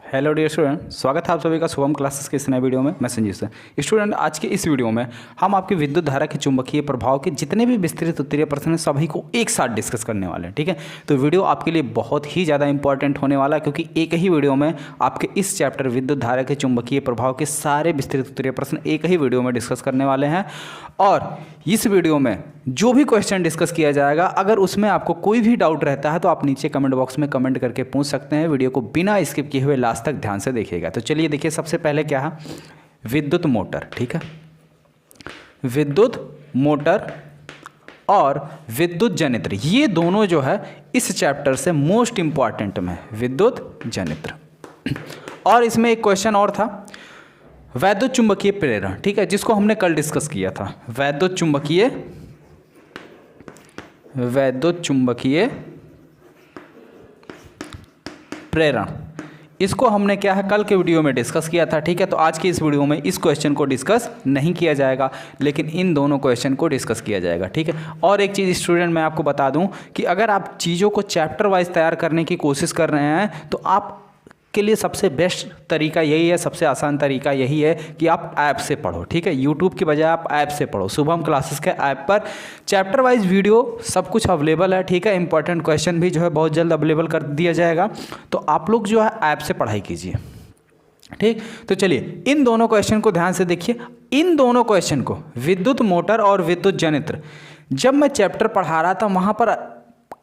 Hello dear student, स्वागत है आप सभी का शुभम क्लासेस के इस नए वीडियो में। मैं संजीव से स्टूडेंट, आज के इस वीडियो में हम आपके विद्युत धारा के चुंबकीय प्रभाव के जितने भी विस्तृत उत्तरीय प्रश्न हैं सभी को एक साथ डिस्कस करने वाले हैं। ठीक है, तो वीडियो आपके लिए बहुत ही ज़्यादा इंपॉर्टेंट होने वाला है, क्योंकि एक ही वीडियो में आपके इस चैप्टर विद्युत धारा के चुंबकीय प्रभाव के सारे विस्तृत उत्तरीय प्रश्न एक ही वीडियो में डिस्कस करने वाले हैं। और इस वीडियो में जो भी क्वेश्चन डिस्कस किया जाएगा, अगर उसमें आपको कोई भी डाउट रहता है तो आप नीचे कमेंट बॉक्स में कमेंट करके पूछ सकते हैं। वीडियो को बिना स्किप किए हुए लास्ट तक ध्यान से देखिएगा। तो चलिए देखिए, सबसे पहले क्या है, विद्युत मोटर। ठीक है, विद्युत मोटर और विद्युत जनित्र, ये दोनों जो है इस चैप्टर से मोस्ट इंपॉर्टेंट में, विद्युत जनित्र। और इसमें एक क्वेश्चन और था, वैद्युत चुंबकीय प्रेरण। ठीक है, जिसको हमने कल डिस्कस किया था। वैद्युत चुंबकीय प्रेरण, इसको हमने क्या है कल के वीडियो में डिस्कस किया था। ठीक है, तो आज की इस वीडियो में इस क्वेश्चन को डिस्कस नहीं किया जाएगा, लेकिन इन दोनों क्वेश्चन को डिस्कस किया जाएगा। ठीक है, और एक चीज़ स्टूडेंट मैं आपको बता दूं कि अगर आप चीज़ों को चैप्टर वाइज तैयार करने की कोशिश कर रहे हैं तो आप के लिए सबसे बेस्ट तरीका यही है, सबसे आसान तरीका यही है कि आप ऐप से पढ़ो। ठीक है, यूट्यूब की बजाय आप ऐप से पढ़ो। शुभम क्लासेस के ऐप पर चैप्टर वाइज वीडियो सब कुछ अवेलेबल है। ठीक है, इंपॉर्टेंट क्वेश्चन भी जो है बहुत जल्द अवेलेबल कर दिया जाएगा, तो आप लोग जो है ऐप से पढ़ाई कीजिए। ठीक, तो चलिए इन दोनों क्वेश्चन को ध्यान से देखिए। इन दोनों क्वेश्चन को, विद्युत मोटर और विद्युत जनित्र, जब मैं चैप्टर पढ़ा रहा था वहाँ पर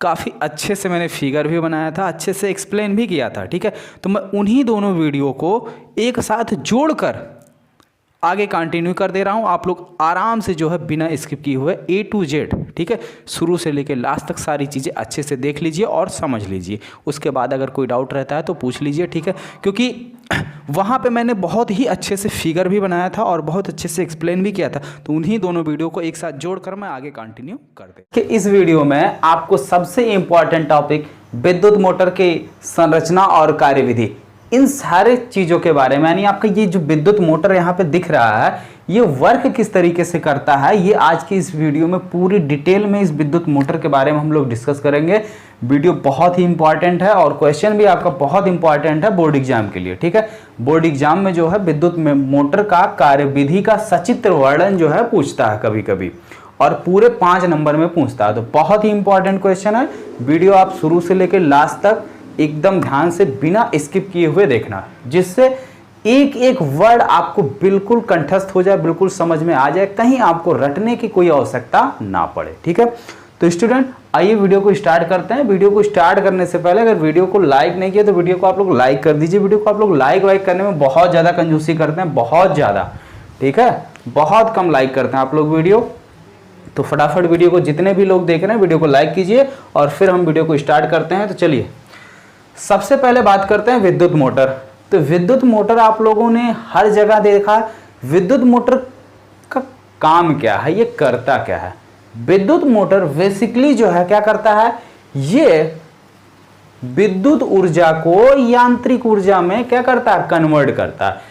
काफ़ी अच्छे से मैंने फिगर भी बनाया था, अच्छे से एक्सप्लेन भी किया था। ठीक है, तो मैं उन्हीं दोनों वीडियो को एक साथ जोड़कर आगे कंटिन्यू कर दे रहा हूं। आप लोग आराम से जो है बिना स्किप किए हुए A to Z, ठीक है, शुरू से लेकर लास्ट तक सारी चीज़ें अच्छे से देख लीजिए और समझ लीजिए। उसके बाद अगर कोई डाउट रहता है तो पूछ लीजिए। ठीक है, क्योंकि वहाँ पे मैंने बहुत ही अच्छे से फिगर भी बनाया था और बहुत अच्छे से एक्सप्लेन भी किया था, तो उन्हीं दोनों वीडियो को एक साथ जोड़कर मैं आगे कंटिन्यू कर दे कि इस वीडियो में आपको सबसे इंपॉर्टेंट टॉपिक विद्युत मोटर की संरचना और कार्यविधि, इन सारे चीज़ों के बारे में, यानी आपका ये जो विद्युत मोटर यहाँ पे दिख रहा है ये वर्क किस तरीके से करता है, ये आज की इस वीडियो में पूरी डिटेल में इस विद्युत मोटर के बारे में हम लोग डिस्कस करेंगे। वीडियो बहुत ही इंपॉर्टेंट है और क्वेश्चन भी आपका बहुत इंपॉर्टेंट है बोर्ड एग्जाम के लिए। ठीक है, बोर्ड एग्जाम में जो है विद्युत मोटर का कार्यविधि का सचित्र वर्णन जो है पूछता है कभी कभी, और पूरे 5 नंबर में पूछता है। तो बहुत ही इंपॉर्टेंट क्वेश्चन है। वीडियो आप शुरू से लेकर लास्ट तक एकदम ध्यान से बिना स्किप किए हुए देखना, जिससे एक एक वर्ड आपको बिल्कुल कंठस्थ हो जाए, बिल्कुल समझ में आ जाए, कहीं आपको रटने की कोई आवश्यकता ना पड़े। ठीक है, तो स्टूडेंट आइए वीडियो को स्टार्ट करते हैं। वीडियो को स्टार्ट करने से पहले अगर वीडियो को लाइक नहीं किया तो वीडियो को आप लोग लाइक कर दीजिए। वीडियो को आप लोग लाइक करने में बहुत ज़्यादा कंजूसी करते हैं, बहुत ज़्यादा। ठीक है, बहुत कम लाइक करते हैं आप लोग वीडियो, तो फटाफट वीडियो को जितने भी लोग देख रहे हैं वीडियो को लाइक कीजिए और फिर हम वीडियो को स्टार्ट करते हैं। तो चलिए सबसे पहले बात करते हैं विद्युत मोटर। तो विद्युत मोटर आप लोगों ने हर जगह देखा। विद्युत मोटर का काम क्या है, ये करता क्या है? विद्युत मोटर बेसिकली जो है क्या करता है, ये विद्युत ऊर्जा को यांत्रिक ऊर्जा में क्या करता है, कन्वर्ट करता है।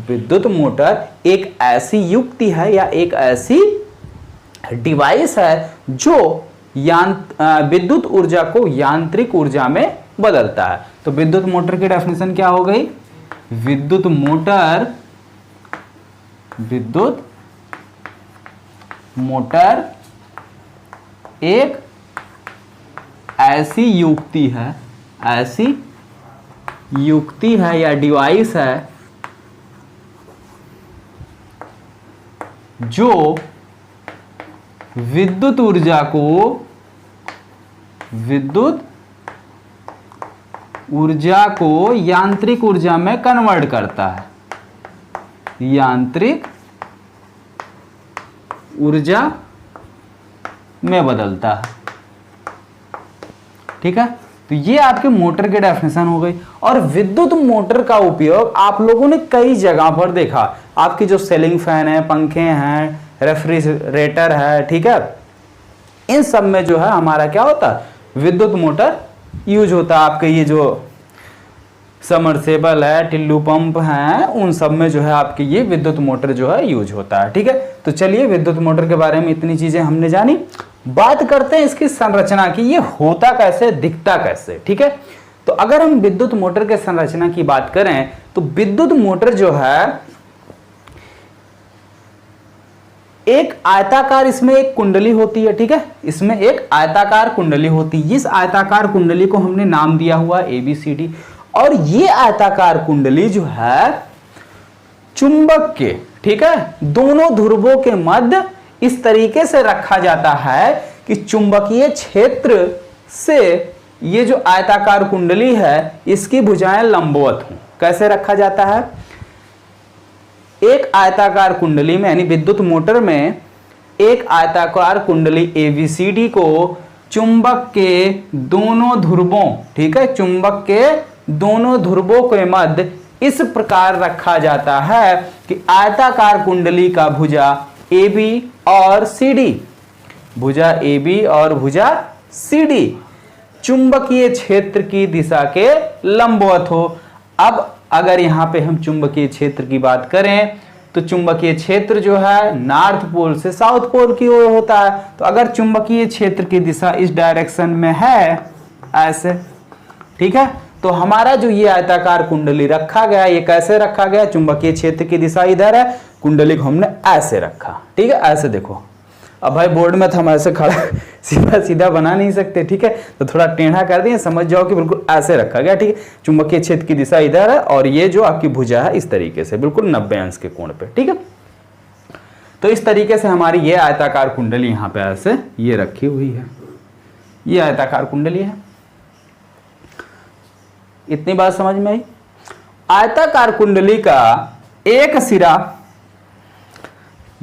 विद्युत मोटर एक ऐसी युक्ति है या एक ऐसी डिवाइस है जो विद्युत ऊर्जा को यांत्रिक ऊर्जा में बदलता है। तो विद्युत मोटर की डेफिनेशन क्या हो गई? विद्युत मोटर एक ऐसी युक्ति है या डिवाइस है जो विद्युत ऊर्जा को यांत्रिक ऊर्जा में कन्वर्ट करता है, यांत्रिक ऊर्जा में बदलता है। ठीक है, तो ये आपके मोटर की डेफिनेशन हो गई। और विद्युत मोटर का उपयोग आप लोगों ने कई जगह पर देखा। आपकी जो सीलिंग फैन है, पंखे हैं, रेफ्रिजरेटर है, ठीक है, इन सब में जो है हमारा क्या होता है, विद्युत मोटर यूज होता है। आपके ये जो समरसेबल है, टिल्लू पंप हैं, उन सब में जो है आपके ये विद्युत मोटर जो है यूज होता है। ठीक है, तो चलिए विद्युत मोटर के बारे में इतनी चीजें हमने जानी। बात करते हैं इसकी संरचना की, ये होता कैसे, दिखता कैसे। ठीक है, तो अगर हम विद्युत मोटर के संरचना की बात करें तो विद्युत मोटर जो है एक आयताकार, इसमें एक कुंडली होती है, ठीक है, इसमें एक आयताकार कुंडली होती है। इस आयताकार कुंडली को हमने नाम दिया हुआ ABCD, और ये आयताकार कुंडली जो है चुंबक के, ठीक है, दोनों ध्रुवों के मध्य इस तरीके से रखा जाता है कि चुंबकीय क्षेत्र से ये जो आयताकार कुंडली है इसकी भुजाएं लंबवत हों। कैसे रखा जाता है? एक आयताकार कुंडली में, यानी विद्युत मोटर में एक आयताकार कुंडली ABCD को चुंबक के दोनों ध्रुवों, ठीक है, चुंबक के दोनों ध्रुवों के मध्य इस प्रकार रखा जाता है कि आयताकार कुंडली का भुजा AB और CD, भुजा AB और भुजा CD चुंबकीय क्षेत्र की दिशा के लंबवत हो। अब अगर यहां पे हम चुंबकीय क्षेत्र की बात करें तो चुंबकीय क्षेत्र जो है नॉर्थ पोल से साउथ पोल की ओर होता है। तो अगर चुंबकीय क्षेत्र की दिशा इस डायरेक्शन में है ऐसे, ठीक है, तो हमारा जो ये आयताकार कुंडली रखा गया, ये कैसे रखा गया? चुंबकीय क्षेत्र की दिशा इधर है, कुंडली को हमने ऐसे रखा, ठीक है, ऐसे देखो। अब भाई बोर्ड में तो हम ऐसे खड़ा सीधा सीधा बना नहीं सकते, ठीक है, तो थोड़ा टेढ़ा कर दिए, समझ जाओ कि बिल्कुल ऐसे रखा गया, ठीक है। चुंबकीय क्षेत्र की दिशा इधर है और ये जो आपकी भुजा है इस तरीके से बिल्कुल 90 अंश के कोण पे, ठीक है। तो इस तरीके से हमारी ये आयताकार कुंडली यहाँ पे ऐसे ये रखी हुई है, ये आयताकार कुंडली है। इतनी बात समझ में आई? आयताकार कुंडली का एक सिरा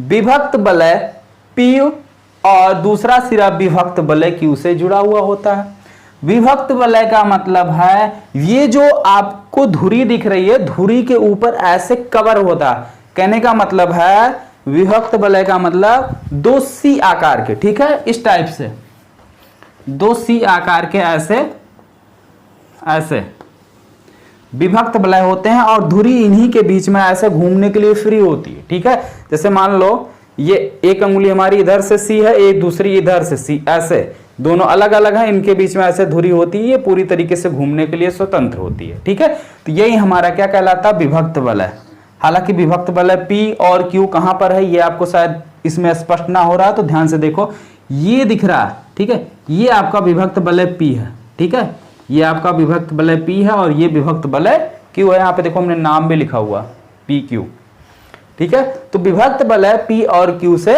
विभक्त वलय P और दूसरा सिरा विभक्त वलय Q से जुड़ा हुआ होता है। विभक्त वलय का मतलब है ये जो आपको धुरी दिख रही है, धुरी के ऊपर ऐसे कवर होता है। कहने का मतलब है विभक्त वलय का मतलब दो C आकार के, ठीक है, इस टाइप से दो C आकार के ऐसे ऐसे विभक्त वलय होते हैं और धुरी इन्हीं के बीच में ऐसे घूमने के लिए फ्री होती है, ठीक है। जैसे मान लो ये एक अंगुली हमारी इधर से C है, एक दूसरी इधर से C, ऐसे दोनों अलग अलग हैं, इनके बीच में ऐसे धुरी होती है, ये पूरी तरीके से घूमने के लिए स्वतंत्र होती है, ठीक है। तो यही हमारा क्या कहलाता है? विभक्त वलय। हालांकि विभक्त वलय P और Q कहां पर है ये आपको शायद इसमें स्पष्ट ना हो रहा है, तो ध्यान से देखो, ये दिख रहा है, ठीक है, ये आपका विभक्त वलय P है, ठीक है, ये आपका विभक्त वलय P है और ये विभक्त वलय Q है। यहाँ पे देखो हमने नाम भी लिखा हुआ PQ, ठीक है। तो विभक्त वलय P और Q से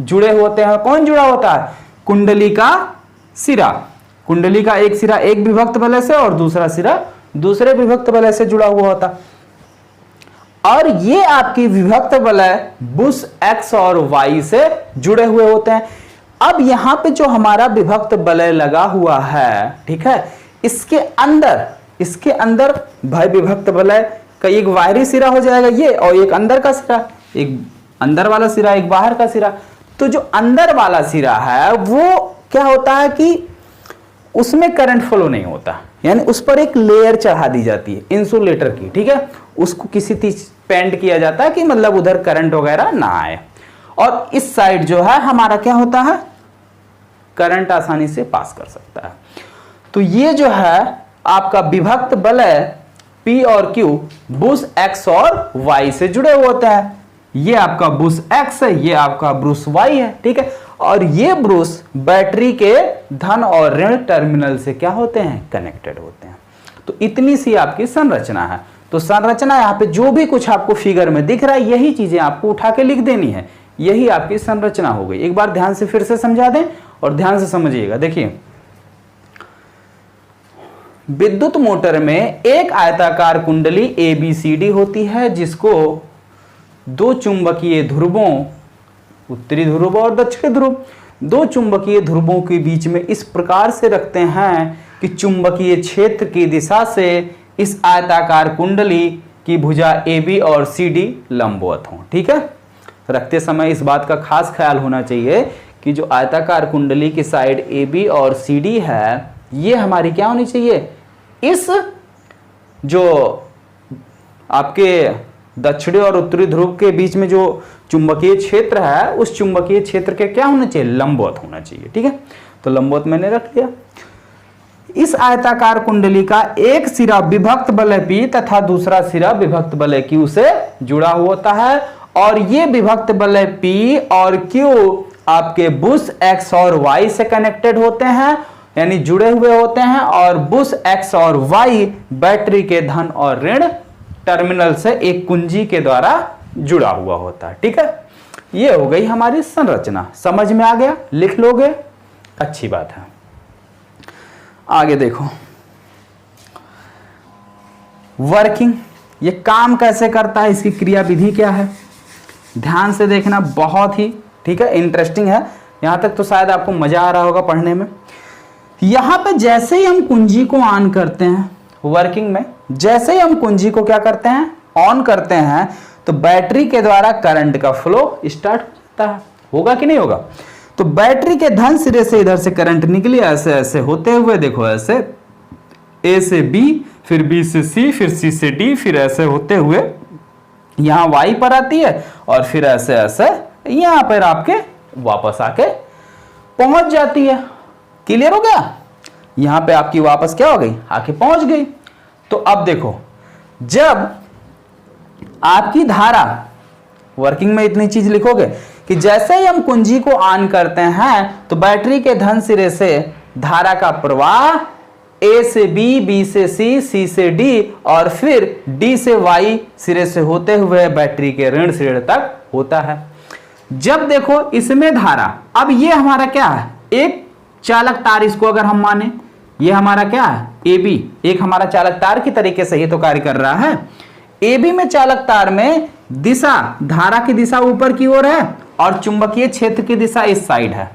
जुड़े होते हैं। कौन जुड़ा होता है? कुंडली का सिरा, कुंडली का एक सिरा एक विभक्त वलय से और दूसरा सिरा दूसरे विभक्त वलय से जुड़ा हुआ होता। और ये आपकी विभक्त वलय बुश X और Y से जुड़े हुए होते हैं। अब यहां पे जो हमारा विभक्त वलय लगा हुआ है, ठीक है, इसके अंदर भाई विभक्त वलय का एक बाहरी सिरा हो जाएगा ये, और एक अंदर का सिरा, एक अंदर वाला सिरा एक बाहर का सिरा। तो जो अंदर वाला सिरा है वो क्या होता है कि उसमें करंट फ्लो नहीं होता, यानी उस पर एक लेयर चढ़ा दी जाती है इंसुलेटर की, ठीक है, उसको किसी चीज पेंट किया जाता है कि मतलब उधर करंट वगैरह ना आए। और इस साइड जो है हमारा क्या होता है? करंट आसानी से पास कर सकता है। तो ये जो है आपका विभक्त वलय P और Q बुश X और Y से जुड़े होते हैं। ये आपका बुश X है, ये आपका ब्रुश Y है, ठीक है। और ये ब्रुश बैटरी के धन और ऋण टर्मिनल से क्या होते हैं? कनेक्टेड होते हैं। तो इतनी सी आपकी संरचना है। तो संरचना यहाँ पे जो भी कुछ आपको फिगर में दिख रहा है यही चीजें आपको उठा के लिख देनी है, यही आपकी संरचना हो गई। एक बार ध्यान से फिर से समझा दें और ध्यान से समझिएगा। देखिए, विद्युत मोटर में एक आयताकार कुंडली ABCD होती है जिसको दो चुंबकीय ध्रुवों, उत्तरी ध्रुव और दक्षिणी ध्रुव, दो चुंबकीय ध्रुवों के बीच में इस प्रकार से रखते हैं कि चुंबकीय क्षेत्र की दिशा से इस आयताकार कुंडली की भुजा AB और CD लंबवत हों, ठीक है। रखते समय इस बात का खास ख्याल होना चाहिए कि जो आयताकार कुंडली की साइड AB और CD है ये हमारी क्या होनी चाहिए? इस जो आपके दक्षिणी और उत्तरी ध्रुव के बीच में जो चुंबकीय क्षेत्र है उस चुंबकीय क्षेत्र के क्या होना चाहिए? लंबवत होना चाहिए, ठीक है। तो लंबवत मैंने रख लिया। इस आयताकार कुंडली का एक सिरा विभक्त वलय P तथा दूसरा सिरा विभक्त वलय Q से जुड़ा हुआ होता है और ये विभक्त वलय P और Q आपके बुश X और Y से कनेक्टेड होते हैं, यानी जुड़े हुए होते हैं, और बुश X और Y बैटरी के धन और ऋण टर्मिनल से एक कुंजी के द्वारा जुड़ा हुआ होता है। ठीक है, ये हो गई हमारी संरचना। समझ में आ गया? लिख लोगे? अच्छी बात है। आगे देखो, वर्किंग, ये काम कैसे करता है, इसकी क्रिया विधि क्या है, ध्यान से देखना, बहुत ही ठीक है इंटरेस्टिंग है। यहां तक तो शायद आपको मजा आ रहा होगा पढ़ने में। यहां पे जैसे ही हम कुंजी को ऑन करते हैं, वर्किंग में जैसे ही हम कुंजी को क्या करते हैं, ऑन करते हैं, तो बैटरी के द्वारा करंट का फ्लो स्टार्ट होता है। होगा कि नहीं होगा? तो बैटरी के धन सिरे से इधर से करंट निकली, ऐसे ऐसे होते हुए, देखो ऐसे ए से बी, फिर बी से सी, फिर सी से डी, फिर ऐसे होते हुए यहां वाई पर आती है और फिर ऐसे ऐसे यहां पर आपके वापस आके पहुंच जाती है। क्लियर हो गया? यहां पे आपकी वापस क्या हो गई, आके पहुंच गई। तो अब देखो, जब आपकी धारा, वर्किंग में इतनी चीज लिखोगे कि जैसे ही हम कुंजी को ऑन करते हैं तो बैटरी के धन सिरे से धारा का प्रवाह ए से बी, बी से सी, सी से डी और फिर डी से वाई सिरे से होते हुए बैटरी के ऋण सिरे तक होता है। जब देखो इसमें धारा, अब ये हमारा क्या है, एक चालक तार, इसको अगर हम माने ये हमारा क्या है, ए बी, एक हमारा चालक तार की तरीके से ही तो कार्य कर रहा है। ए बी में चालक तार में दिशा, धारा की दिशा ऊपर की ओर है और चुंबकीय क्षेत्र की दिशा इस साइड है।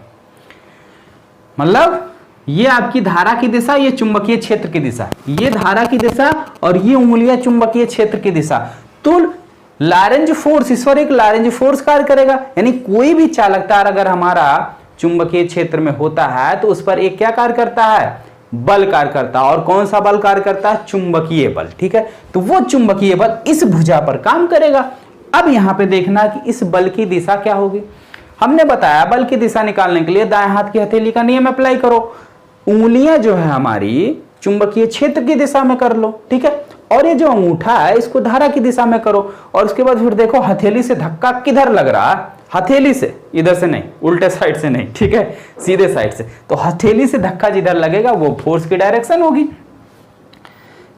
मतलब ये आपकी धारा की दिशा, ये चुंबकीय क्षेत्र की दिशा, ये धारा की दिशा और ये उंगलियां चुंबकीय क्षेत्र की दिशा। तो लॉरेंज फोर्स, इस पर एक लॉरेंज फोर्स कार्य करेगा। यानी कोई भी चालक तार अगर हमारा चुंबकीय क्षेत्र में होता है तो उस पर एक क्या कार्य करता है, बल कार्य करता है। और कौन सा बल कार्य करता है, चुंबकीय बल। ठीक है, तो वो चुंबकीय बल इस भुजा पर काम करेगा। अब यहां पे देखना कि इस बल की दिशा क्या होगी। हमने बताया बल की दिशा निकालने के लिए दाएं हाथ की हथेली का नियम अप्लाई करो। उंगलियां जो है हमारी चुंबकीय क्षेत्र की दिशा में कर लो। ठीक है, और ये जो अंगूठा है इसको धारा की दिशा में करो। और उसके बाद फिर देखो हथेली से धक्का किधर लग रहा है, हथेली से, इधर से नहीं, उल्टे साइड से नहीं, ठीक है, सीधे साइड से। तो हथेली से धक्का जिधर लगेगा वो फोर्स की डायरेक्शन होगी,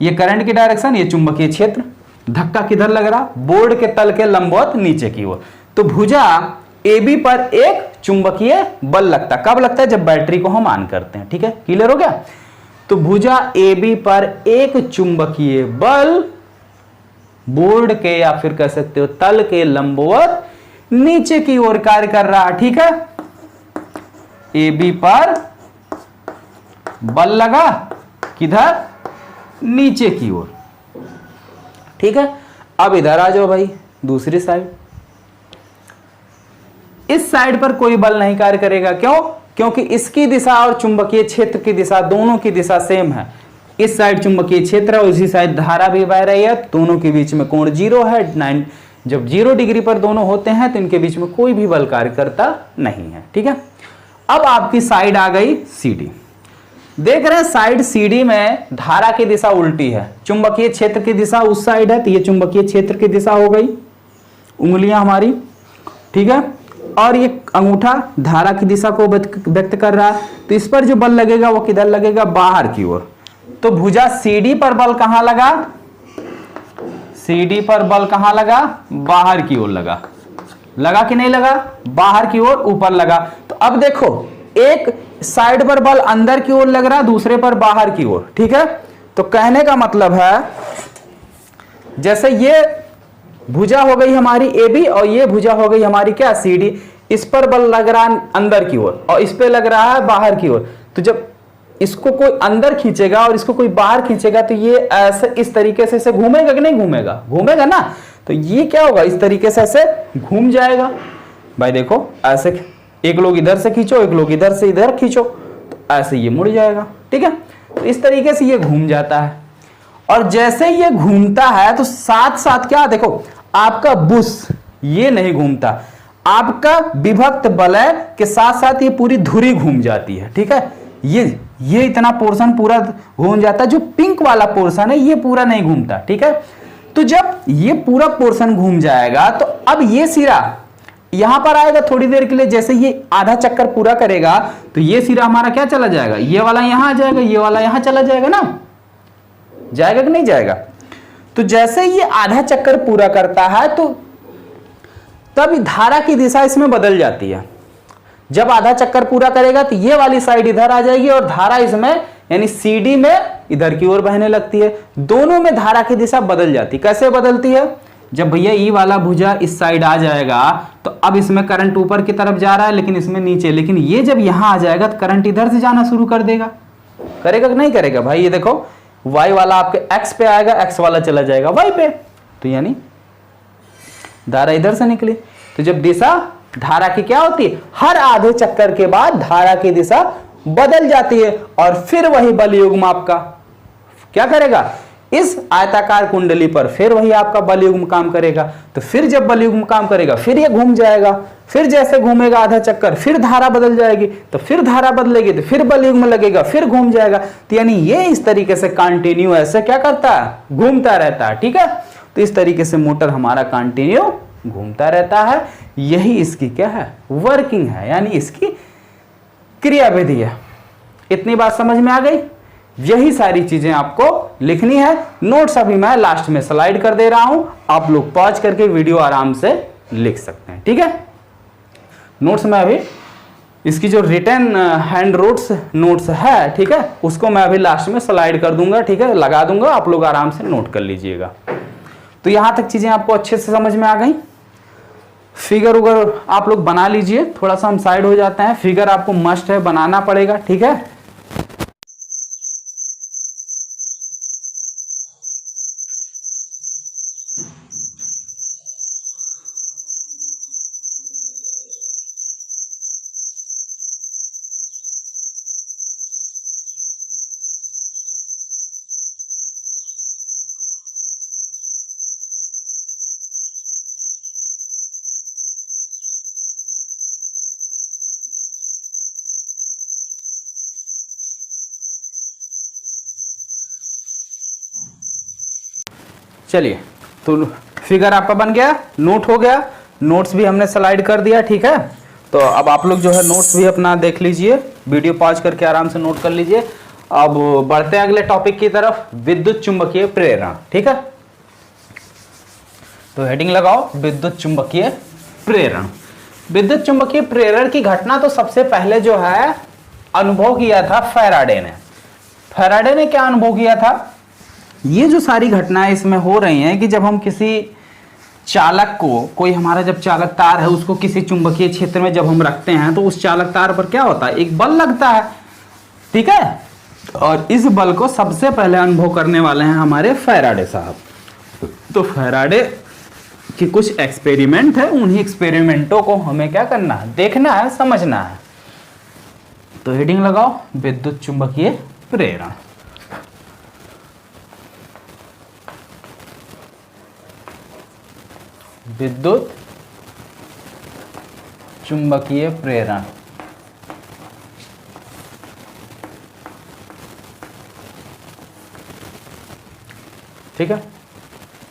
ये करंट की डायरेक्शन, ये चुंबकीय क्षेत्र। धक्का किधर लग रहा, बोर्ड के तल के लंबवत नीचे की ओर। तो भुजा AB पर एक चुंबकीय बल लगता है। कब लगता है, जब बैटरी को हम ऑन करते हैं। ठीक है, क्लियर हो गया? तो भुजा AB पर एक चुंबकीय बल बोर्ड के या फिर कह सकते हो तल के लंबवत नीचे की ओर कार्य कर रहा है। ठीक है, AB पर बल लगा किधर, नीचे की ओर। ठीक है, अब इधर आ जाओ भाई, दूसरी साइड। इस साइड पर कोई बल नहीं कार्य करेगा। क्यों? क्योंकि इसकी दिशा और चुंबकीय क्षेत्र की दिशा, दोनों की दिशा सेम है। इस साइड चुंबकीय क्षेत्र है, उसी साइड धारा भी बह रही है, दोनों के बीच में कोण 0 है। 9 जब 0 डिग्री पर दोनों होते हैं तो इनके बीच में कोई भी बल कार्य करता नहीं है। ठीक है, अब आपकी साइड आ गई CD। देख रहे हैं साइड CD में धारा की दिशा उल्टी है, चुंबकीय क्षेत्र की दिशा उस साइड है, तो ये चुंबकीय क्षेत्र की दिशा हो गई, उंगलियां हमारी। ठीक है, और ये अंगूठा धारा की दिशा को व्यक्त कर रहा है। तो इस पर जो बल लगेगा वो किधर लगेगा, बाहर की ओर। तो भुजा CD पर बल कहां लगा, CD पर बल कहां लगा, बाहर की ओर लगा। लगा कि नहीं लगा, बाहर की ओर, ऊपर लगा। तो अब देखो एक साइड पर बल अंदर की ओर लग रहा, दूसरे पर बाहर की ओर। ठीक है, तो कहने का मतलब है जैसे ये भुजा हो गई हमारी AB और ये भुजा हो गई हमारी क्या, CD। इस पर बल लग रहा है अंदर की ओर और इस पे लग रहा है बाहर की ओर। तो जब इसको कोई अंदर खींचेगा और इसको कोई बाहर खींचेगा तो ये ऐसे इस तरीके से इसे घूमेगा कि नहीं घूमेगा, घूमेगा ना। तो ये क्या होगा, इस तरीके से ऐसे घूम जाएगा। भाई देखो ऐसे, एक लोग इधर से खींचो, एक लोग इधर से इधर खींचो, तो ऐसे ये मुड़ जाएगा। ठीक है, तो इस तरीके से ये घूम जाता है। और जैसे ये घूमता है तो साथ साथ क्या, देखो आपका बुश ये नहीं घूमता, आपका विभक्त वलय के साथ साथ ये पूरी धुरी घूम जाती है। ठीक है, ये इतना पोर्शन पूरा घूम जाता है, जो पिंक वाला पोर्शन है ये पूरा नहीं घूमता, ठीक है। तो जब ये पूरा पोर्शन घूम जाएगा तो अब ये सिरा यहां पर आएगा थोड़ी देर के लिए, जैसे ये आधा चक्कर पूरा करेगा तो ये सिरा हमारा क्या चला जाएगा, ये वाला यहां आ जाएगा, ये वाला यहां चला जाएगा ना, जाएगा कि नहीं जाएगा। तो जैसे ये आधा चक्कर पूरा करता है तो तब धारा की दिशा इसमें बदल जाती है। जब आधा चक्कर पूरा करेगा तो ये वाली साइड इधर आ जाएगी और धारा इसमें यानी CD में इधर की ओर बहने लगती है। दोनों में धारा की दिशा बदल जाती है। कैसे बदलती है, जब भैया ई वाला भुजा इस साइड आ जाएगा तो अब इसमें करंट ऊपर की तरफ जा रहा है लेकिन इसमें नीचे, लेकिन ये जब यहां आ जाएगा तो करंट इधर से जाना शुरू कर देगा। करेगा कि नहीं करेगा भाई। ये देखो Y वाला आपके X पे आएगा, X वाला चला जाएगा Y पे, तो यानी धारा इधर से निकली। तो जब दिशा धारा की क्या होती है, हर आधे चक्कर के बाद धारा की दिशा बदल जाती है और फिर वही बल युग्म आपका क्या करेगा, इस आयताकार कुंडली पर फिर वही आपका बल युग्म काम करेगा। तो फिर जब बल युग्म काम करेगा फिर ये घूम जाएगा, फिर जैसे घूमेगा आधा चक्कर फिर धारा बदल जाएगी, तो फिर धारा बदलेगी तो फिर बल युग्म लगेगा, फिर घूम जाएगा। तो यानी ये इस तरीके से कंटिन्यू ऐसे क्या करता है, घूमता रहता है, ठीक है। तो इस तरीके से मोटर हमारा कंटिन्यू घूमता रहता है। यही इसकी क्या है, वर्किंग है, यानी इसकी क्रियाविधि है। इतनी बात समझ में आ गई। यही सारी चीजें आपको लिखनी है। नोट्स अभी मैं लास्ट में स्लाइड कर दे रहा हूं, आप लोग पॉज करके वीडियो आराम से लिख सकते हैं, ठीक है। नोट्स में अभी इसकी जो रिटन हैंड नोट्स है, ठीक है, उसको मैं अभी लास्ट में स्लाइड कर दूंगा, ठीक है, लगा दूंगा, आप लोग आराम से नोट कर लीजिएगा। तो यहां तक चीजें आपको अच्छे से समझ में आ गई। फिगर उगर आप लोग बना लीजिए, थोड़ा सा हम साइड हो जाते हैं। फिगर आपको मस्ट है, बनाना पड़ेगा, ठीक है। चलिए, तो फिगर आपका बन गया, नोट हो गया, नोट्स भी हमने स्लाइड कर दिया, ठीक है। तो अब आप लोग जो है नोट्स भी अपना देख लीजिए, वीडियो पॉज करके आराम से नोट कर लीजिए। अब बढ़ते हैं अगले टॉपिक की तरफ, विद्युत चुंबकीय प्रेरण, ठीक है। तो हेडिंग लगाओ, विद्युत चुंबकीय प्रेरण। विद्युत चुंबकीय प्रेरण की घटना तो सबसे पहले जो है अनुभव किया था फैराडे ने। फैराडे ने क्या अनुभव किया था, ये जो सारी घटनाएं इसमें हो रही हैं कि जब हम किसी चालक को, कोई हमारा जब चालक तार है उसको किसी चुंबकीय क्षेत्र में जब हम रखते हैं तो उस चालक तार पर क्या होता है, एक बल लगता है, ठीक है। और इस बल को सबसे पहले अनुभव करने वाले हैं हमारे फैराडे साहब। तो फैराडे के कुछ एक्सपेरिमेंट है, उन्हीं एक्सपेरिमेंटों को हमें क्या करना है, देखना है, समझना है। तो हेडिंग लगाओ, विद्युत चुंबकीय प्रेरण। विद्युत चुंबकीय प्रेरण, ठीक है।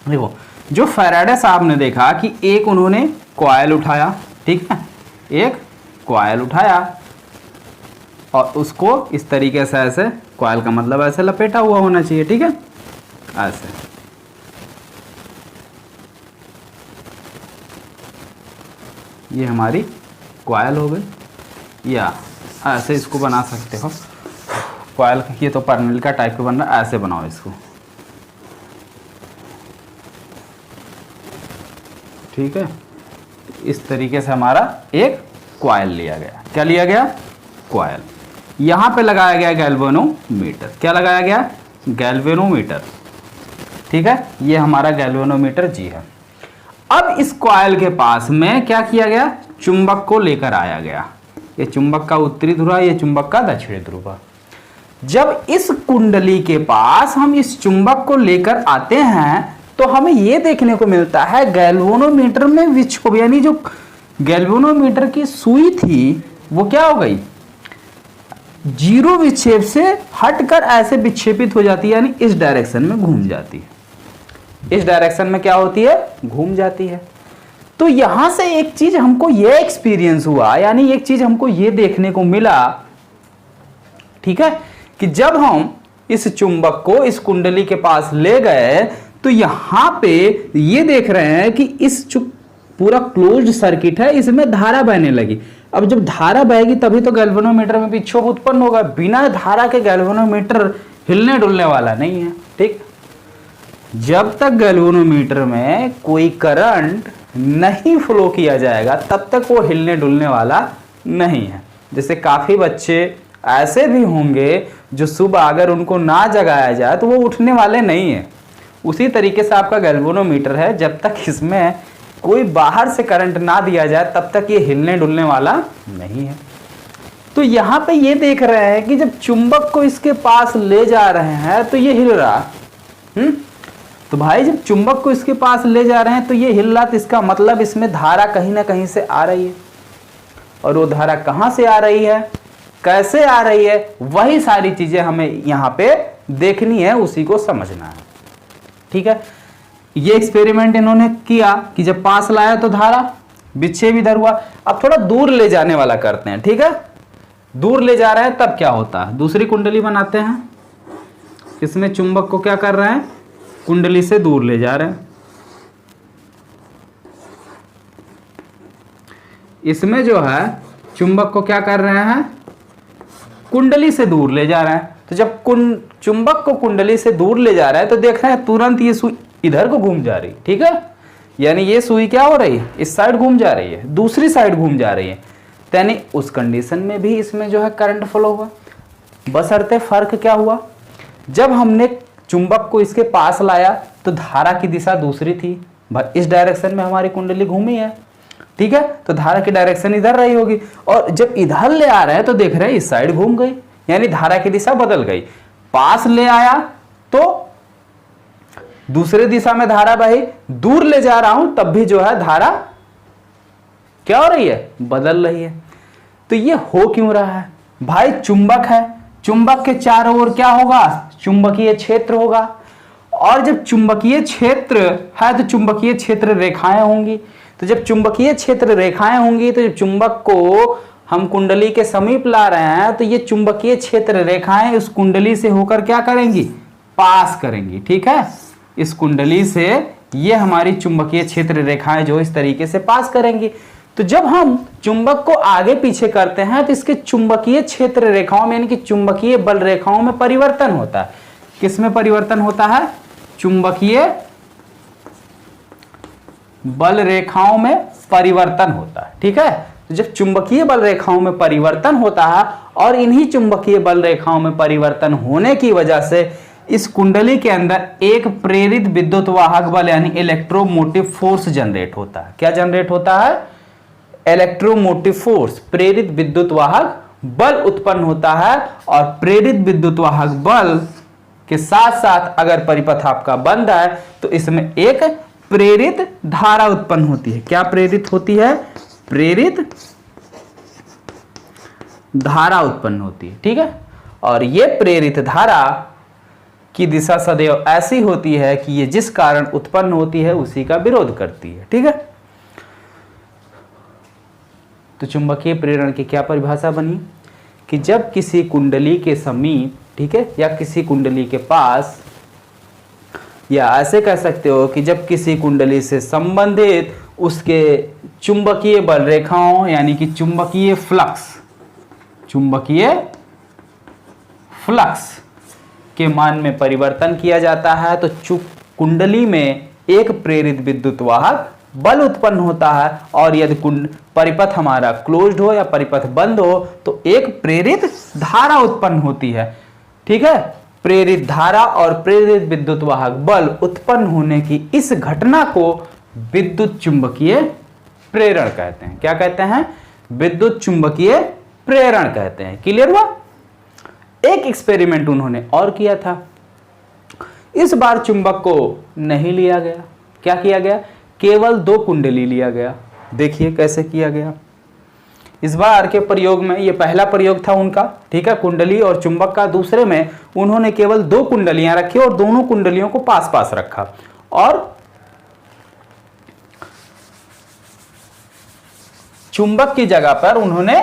देखो, जो फैराडे साहब ने देखा कि एक उन्होंने कॉइल उठाया, ठीक है, एक कॉइल उठाया और उसको इस तरीके से, ऐसे कॉइल का मतलब ऐसे लपेटा हुआ होना चाहिए, ठीक है, ऐसे। ये हमारी कॉइल हो गई, या ऐसे इसको बना सकते हो। कॉइल ये तो परनिल का टाइप का बन रहा है, ऐसे बनाओ इसको, ठीक है। इस तरीके से हमारा एक कॉइल लिया गया। क्या लिया गया, कॉइल। यहां पे लगाया गया गैल्वेनोमीटर। क्या लगाया गया, गैल्वेनोमीटर, ठीक है। ये हमारा गैल्वेनोमीटर जी है। अब इस कॉइल के पास में क्या किया गया, चुंबक को लेकर आया गया। ये चुंबक का उत्तरी ध्रुव, ये चुंबक का दक्षिणी ध्रुव। जब इस कुंडली के पास हम इस चुंबक को लेकर आते हैं तो हमें यह देखने को मिलता है गैल्वेनोमीटर में विक्षोभ, यानी जो गैल्वेनोमीटर की सुई थी वो क्या हो गई, जीरो विक्षेप से हटकर ऐसे विक्षेपित हो जाती है, यानी इस डायरेक्शन में घूम जाती है। इस डायरेक्शन में क्या होती है? घूम जाती है। तो यहां से एक चीज हमको ये एक्सपीरियंस हुआ, यानी एक चीज हमको ये देखने को मिला, ठीक है, कि जब हम इस चुंबक को इस कुंडली के पास ले गए तो यहां पे ये देख रहे हैं कि इस पूरा क्लोज्ड सर्किट है, इसमें धारा बहने लगी। अब जब धारा बहेगी तभी तो गैल्वेनोमीटर में विक्षोभ उत्पन्न होगा। बिना धारा के गैल्वेनोमीटर हिलने डुलने वाला नहीं है, ठीक। जब तक गैल्वेनोमीटर में कोई करंट नहीं फ्लो किया जाएगा तब तक वो हिलने डुलने वाला नहीं है। जैसे काफी बच्चे ऐसे भी होंगे जो सुबह अगर उनको ना जगाया जाए तो वो उठने वाले नहीं है। उसी तरीके से आपका गैल्वेनोमीटर है, जब तक इसमें कोई बाहर से करंट ना दिया जाए तब तक ये हिलने डुलने वाला नहीं है। तो यहां पे ये देख रहे हैं कि जब चुंबक को इसके पास ले जा रहे हैं तो ये हिल रहा। तो भाई जब चुंबक को इसके पास ले जा रहे हैं तो ये हिल रहा, तो इसका मतलब इसमें धारा कहीं ना कहीं से आ रही है। और वो धारा कहां से आ रही है, कैसे आ रही है, वही सारी चीजें हमें यहां पे देखनी है, उसी को समझना है, ठीक है। ये एक्सपेरिमेंट इन्होंने किया कि जब पास लाया तो धारा विक्षेप इधर हुआ। अब थोड़ा दूर ले जाने वाला करते हैं, ठीक है। दूर ले जा रहे हैं तब क्या होता है, दूसरी कुंडली बनाते हैं। इसमें चुंबक को क्या कर रहे हैं, कुंडली से दूर ले जा रहे हैं। इसमें जो है चुंबक को क्या कर रहे हैं, कुंडली से दूर ले जा रहे हैं। तो जब चुंबक को कुंडली से दूर ले जा रहा है तो देख रहे हैं तुरंत ये सुई इधर को घूम जा रही, ठीक है। यानी ये सुई क्या हो रही है, इस साइड घूम जा रही है, दूसरी साइड घूम जा रही है। यानी उस कंडीशन में भी इसमें जो है करंट फ्लो हुआ। बशर्ते फर्क क्या हुआ, जब हमने चुंबक को इसके पास लाया तो धारा की दिशा दूसरी थी। इस डायरेक्शन में हमारी कुंडली घूमी है, ठीक है, तो धारा की डायरेक्शन इधर रही होगी। और जब इधर ले आ रहे हैं तो देख रहे हैं इस साइड घूम गई, यानी धारा की दिशा बदल गई। पास ले आया तो दूसरे दिशा में धारा बही, दूर ले जा रहा हूं तब भी जो है धारा क्या हो रही है, बदल रही है। तो ये हो क्यों रहा है भाई, चुंबक है, चुंबक के चारों ओर क्या होगा, चुंबकीय क्षेत्र होगा। और जब चुंबकीय क्षेत्र है तो चुंबकीय क्षेत्र रेखाएं होंगी। तो जब चुंबकीय क्षेत्र रेखाएं होंगी तो जब चुंबक को हम कुंडली के समीप ला रहे हैं तो ये चुंबकीय क्षेत्र रेखाएं उस कुंडली से होकर क्या करेंगी, पास करेंगी, ठीक है। इस कुंडली से ये हमारी चुंबकीय क्षेत्र रेखाएं जो इस तरीके से पास करेंगी। तो जब हम चुंबक को आगे पीछे करते हैं तो इसके चुंबकीय क्षेत्र रेखाओं में यानी कि चुंबकीय बल रेखाओं में परिवर्तन होता है। किसमें परिवर्तन होता है, चुंबकीय बल रेखाओं में परिवर्तन होता है, ठीक है। तो जब चुंबकीय बल रेखाओं में परिवर्तन होता है और इन्हीं चुंबकीय बल रेखाओं में परिवर्तन होने की वजह से इस कुंडली के अंदर एक प्रेरित विद्युत वाहक बल यानी इलेक्ट्रोमोटिव फोर्स जनरेट होता है। क्या जनरेट होता है, इलेक्ट्रोमोटिव फोर्स, प्रेरित विद्युत वाहक बल उत्पन्न होता है। और प्रेरित विद्युत वाहक बल के साथ साथ अगर परिपथ आपका बंद है तो इसमें एक प्रेरित धारा उत्पन्न होती है। क्या प्रेरित होती है, प्रेरित धारा उत्पन्न होती है, ठीक है। और यह प्रेरित धारा की दिशा सदैव ऐसी होती है कि ये जिस कारण उत्पन्न होती है उसी का विरोध करती है, ठीक है। तो चुंबकीय प्रेरण की क्या परिभाषा बनी कि जब किसी कुंडली के समीप, ठीक है, या किसी कुंडली के पास, या ऐसे कह सकते हो कि जब किसी कुंडली से संबंधित उसके चुंबकीय बल रेखाओं यानी कि चुंबकीय फ्लक्स के मान में परिवर्तन किया जाता है तो कुंडली में एक प्रेरित विद्युत वाहक बल उत्पन्न होता है। और यदि परिपथ हमारा क्लोज्ड हो या परिपथ बंद हो तो एक प्रेरित धारा उत्पन्न होती है, ठीक है। प्रेरित धारा और प्रेरित विद्युत वाहक बल उत्पन्न होने की इस घटना को विद्युत चुंबकीय प्रेरण कहते हैं। क्या कहते हैं, विद्युत चुंबकीय प्रेरण कहते हैं। क्लियर हुआ। एक एक्सपेरिमेंट उन्होंने और किया था। इस बार चुंबक को नहीं लिया गया, क्या किया गया, केवल 2 कुंडली लिया गया। देखिए कैसे किया गया। इस बार के प्रयोग में, ये पहला प्रयोग था उनका, ठीक है, कुंडली और चुंबक का। दूसरे में उन्होंने केवल 2 कुंडलियां रखी और दोनों कुंडलियों को पास पास रखा और चुंबक की जगह पर उन्होंने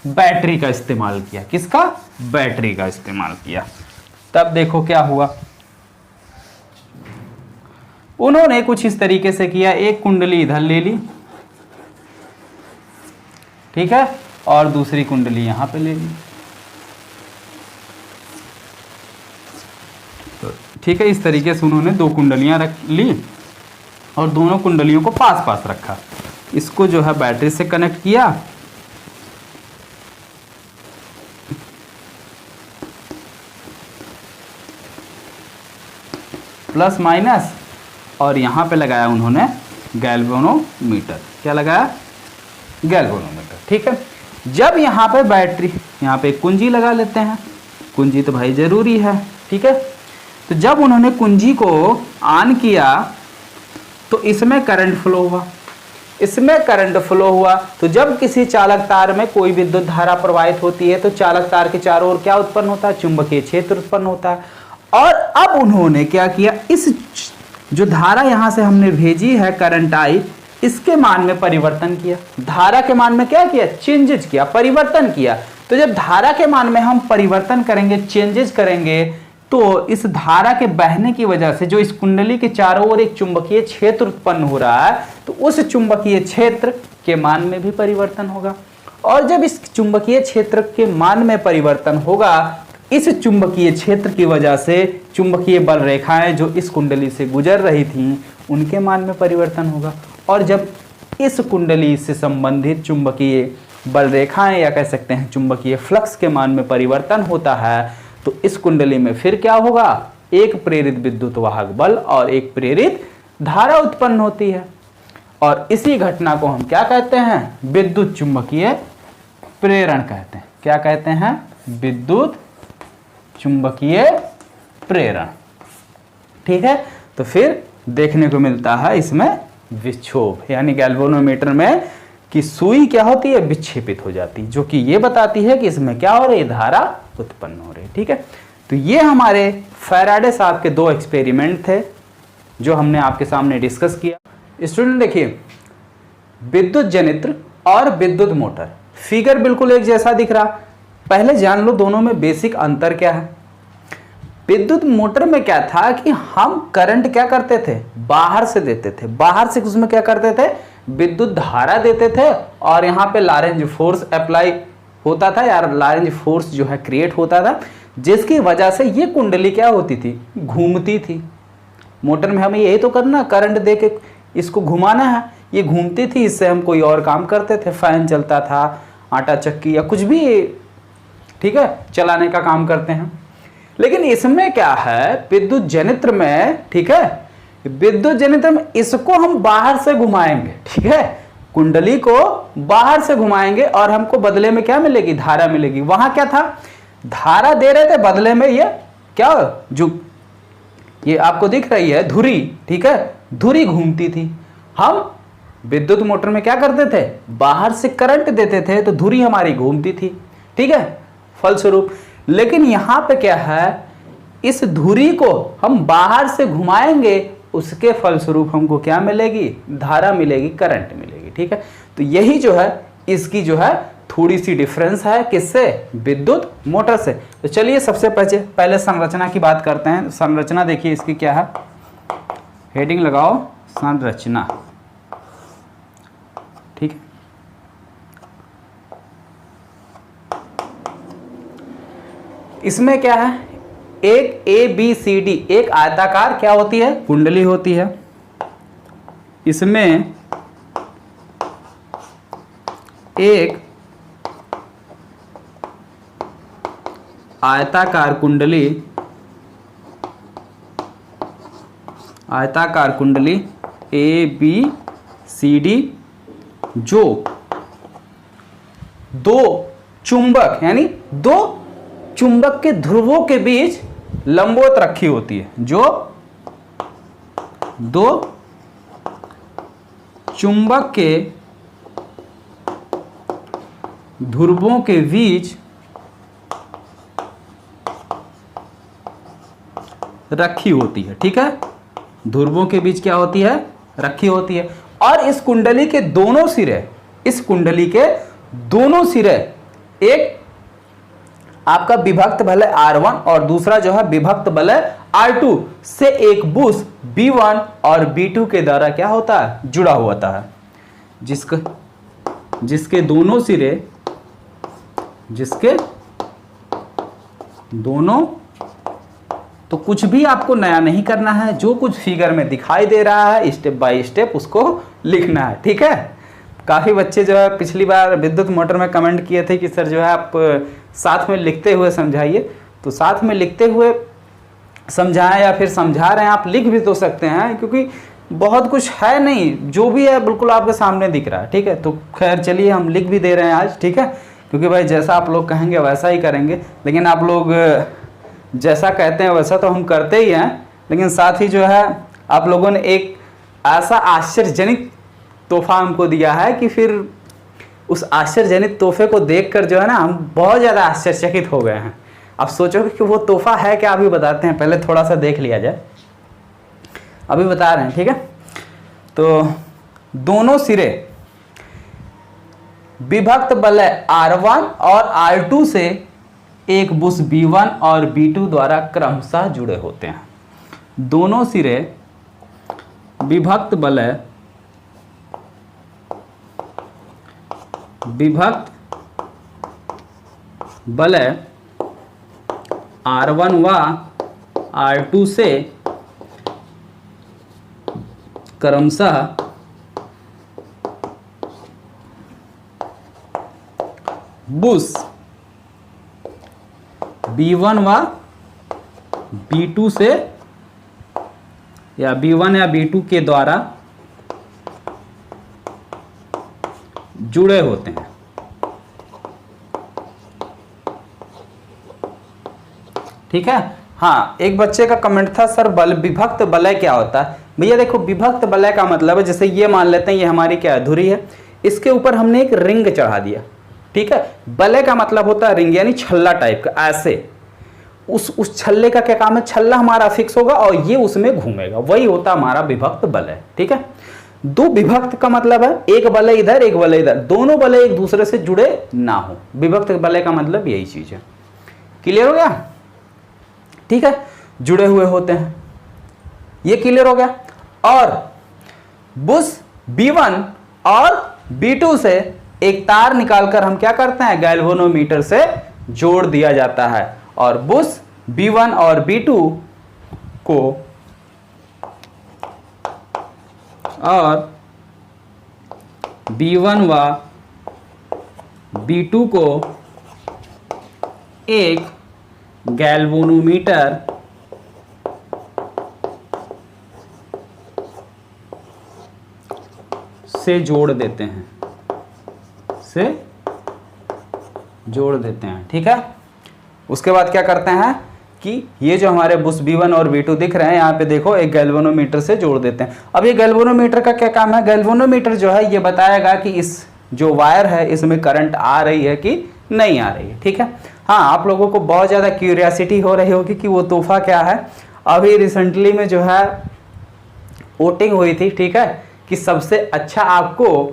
बैटरी का इस्तेमाल किया। किसका? बैटरी का इस्तेमाल किया। तब देखो क्या हुआ, उन्होंने कुछ इस तरीके से किया, एक कुंडली इधर ले ली, ठीक है, और दूसरी कुंडली यहां पे ले ली, तो ठीक है, इस तरीके से उन्होंने 2 कुंडलियां रख ली और दोनों कुंडलियों को पास पास रखा। इसको जो है बैटरी से कनेक्ट किया, प्लस माइनस, और यहां पे लगाया उन्होंने गैल्वेनोमीटर। क्या लगाया? गैल्वेनोमीटर, ठीक है। जब यहां पे बैटरी, यहां पे कुंजी लगा लेते हैं, कुंजी तो भाई जरूरी है, ठीक है। तो जब उन्होंने कुंजी को ऑन किया तो इसमें करंट फ्लो हुआ, इसमें करंट फ्लो हुआ। तो जब किसी चालक तार में कोई विद्युत धारा प्रवाहित होती है तो चालक तार के चारों ओर क्या उत्पन्न होता है? चुंबकीय क्षेत्र उत्पन्न होता है। और अब उन्होंने क्या किया, इस जो धारा यहां से हमने भेजी है, करंट आई, इसके मान में परिवर्तन किया। धारा के मान में क्या किया? चेंजेज किया, परिवर्तन किया। तो जब धारा के मान में हम परिवर्तन करेंगे, चेंजेज करेंगे, तो इस धारा के बहने की वजह से जो इस कुंडली के चारों ओर एक चुंबकीय क्षेत्र उत्पन्न हो रहा है, तो उस चुंबकीय क्षेत्र के मान में भी परिवर्तन होगा। और जब इस चुंबकीय क्षेत्र के मान में परिवर्तन होगा, इस चुंबकीय क्षेत्र की वजह से चुंबकीय बल रेखाएं जो इस कुंडली से गुजर रही थीं, उनके मान में परिवर्तन होगा। और जब इस कुंडली से संबंधित चुंबकीय बल रेखाएं, या कह सकते हैं चुंबकीय फ्लक्स के मान में परिवर्तन होता है, तो इस कुंडली में फिर क्या होगा? एक प्रेरित विद्युत वाहक बल और एक प्रेरित धारा उत्पन्न होती है। और इसी घटना को हम क्या कहते हैं? विद्युत चुंबकीय प्रेरण कहते हैं। क्या कहते हैं? विद्युत चुंबकीय प्रेरण, ठीक है। तो फिर देखने को मिलता है इसमें विक्षोभ, यानी गैल्वेनोमीटर में कि सुई क्या होती है? विक्षेपित हो जाती है, जो कि ये बताती है कि इसमें क्या हो रही है? धारा उत्पन्न हो रही है, ठीक है। तो ये हमारे फैराडे साहब के 2 एक्सपेरिमेंट थे जो हमने आपके सामने डिस्कस किया। स्टूडेंट देखिए, विद्युत जनित्र और विद्युत मोटर, फिगर बिल्कुल एक जैसा दिख रहा। पहले जान लो दोनों में बेसिक अंतर क्या है। विद्युत मोटर में क्या था कि हम करंट क्या करते थे? बाहर से देते थे, बाहर से उसमें क्या करते थे? विद्युत धारा देते थे, और यहाँ पे लॉरेंज फोर्स अप्लाई होता था, यार लॉरेंज फोर्स जो है क्रिएट होता था, जिसकी वजह से ये कुंडली क्या होती थी? घूमती थी। मोटर में हमें यही तो करना, करंट दे के इसको घुमाना है, ये घूमती थी, इससे हम कोई और काम करते थे, फैन चलता था, आटा चक्की या कुछ भी, ठीक है, चलाने का काम करते हैं। लेकिन इसमें क्या है? विद्युत जनित्र में, ठीक है, विद्युत जनित्र में इसको हम बाहर से घुमाएंगे, ठीक है, कुंडली को बाहर से घुमाएंगे और हमको बदले में क्या मिलेगी? धारा मिलेगी। वहां क्या था? धारा दे रहे थे, बदले में ये क्या, जो ये आपको दिख रही है धुरी, ठीक है, धुरी घूमती थी। हम विद्युत मोटर में क्या करते थे? बाहर से करंट देते थे, तो धुरी हमारी घूमती थी, ठीक है, फलस्वरूप। लेकिन यहां पे क्या है? इस धुरी को हम बाहर से घुमाएंगे, उसके फलस्वरूप हमको क्या मिलेगी? धारा मिलेगी, करंट मिलेगी, ठीक है। तो यही जो है इसकी जो है थोड़ी सी डिफरेंस है, किससे? विद्युत मोटर से। तो चलिए सबसे पहले संरचना की बात करते हैं। संरचना देखिए इसकी क्या है, हेडिंग लगाओ, संरचना, ठीक है। इसमें क्या है? एक ABCD, एक आयताकार क्या होती है? कुंडली होती है। इसमें एक आयताकार कुंडली, आयताकार कुंडली ABCD, जो 2 चुंबक, यानी 2 चुंबक के ध्रुवों के बीच लंबवत रखी होती है, जो 2 चुंबक के ध्रुवों के बीच रखी होती है। ठीक है, ध्रुवों के बीच क्या होती है? रखी होती है। और इस कुंडली के दोनों सिरे, इस कुंडली के दोनों सिरे, एक आपका विभक्त बल है R1 और दूसरा जो है विभक्त बल है R2 से एक बुश B1 और B2 के द्वारा क्या होता है? जुड़ा हुआ होता है, जिसके दोनों सिरे, जिसके दोनों, तो कुछ भी आपको नया नहीं करना है, जो कुछ फिगर में दिखाई दे रहा है स्टेप बाय स्टेप उसको लिखना है। ठीक है, काफ़ी बच्चे जो है पिछली बार विद्युत मोटर में कमेंट किए थे कि सर जो है आप साथ में लिखते हुए समझाइए, तो साथ में लिखते हुए समझाएं या फिर समझा रहे हैं, आप लिख भी तो सकते हैं, क्योंकि बहुत कुछ है नहीं, जो भी है बिल्कुल आपके सामने दिख रहा है। ठीक है, तो खैर चलिए हम लिख भी दे रहे हैं आज। ठीक है, क्योंकि भाई जैसा आप लोग कहेंगे वैसा ही करेंगे, लेकिन आप लोग जैसा कहते हैं वैसा तो हम करते ही हैं, लेकिन साथ ही जो है आप लोगों ने एक ऐसा आश्चर्यजनक तोहफा हमको दिया है कि फिर उस आश्चर्यजनक तोहफे को देखकर जो है ना हम बहुत ज़्यादा आश्चर्यचकित हो गए हैं। अब सोचोगे कि वो तोहफा है क्या, अभी बताते हैं, पहले थोड़ा सा देख लिया जाए, अभी बता रहे हैं। ठीक है, तो दोनों सिरे विभक्त बल R1 और R2 से एक बुश B1 और B2 द्वारा क्रमशः जुड़े होते हैं। दोनों सिरे विभक्त बल R1 व R2 से क्रमशः बुश B1 व B2 से या B1 या B2 के द्वारा जुड़े होते हैं। ठीक है, हाँ, एक बच्चे का कमेंट था सर बल विभक्त बलय क्या होता है? भैया देखो, विभक्त बलय का मतलब है, जैसे ये मान लेते हैं ये हमारी क्या है? धुरी है, इसके ऊपर हमने एक रिंग चढ़ा दिया। ठीक है, बलय का मतलब होता है रिंग, यानी छल्ला टाइप का, ऐसे उस छल्ले का क्या काम है? छल्ला हमारा फिक्स होगा और ये उसमें घूमेगा, वही होता हमारा विभक्त बलय। ठीक है, दो विभक्त का मतलब है एक बलय इधर एक बलय इधर, दोनों बलय एक दूसरे से जुड़े ना हो। विभक्त बलय का मतलब यही चीज है। क्लियर हो गया? ठीक है, जुड़े हुए होते हैं, ये क्लियर हो गया। और बुश B1 और B2 से एक तार निकालकर हम क्या करते हैं? गैल्वेनोमीटर से जोड़ दिया जाता है और बुश B1 और B2 को और B1 व B2 को एक गैल्वेनोमीटर से जोड़ देते हैं, ठीक है। उसके बाद क्या करते हैं कि ये जो हमारे बुश B1 और B2 दिख रहे हैं यहाँ पे देखो, एक गैल्वेनोमीटर से जोड़ देते हैं। अब ये गैल्वेनोमीटर का क्या काम है? गैल्वेनोमीटर जो है ये बताएगा कि इस जो वायर है इसमें करंट आ रही है कि नहीं आ रही है। ठीक है, हाँ, आप लोगों को बहुत ज़्यादा क्यूरियोसिटी हो रही होगी कि वो तोहफा क्या है। अभी रिसेंटली में जो है वोटिंग हुई थी, ठीक है, कि सबसे अच्छा आपको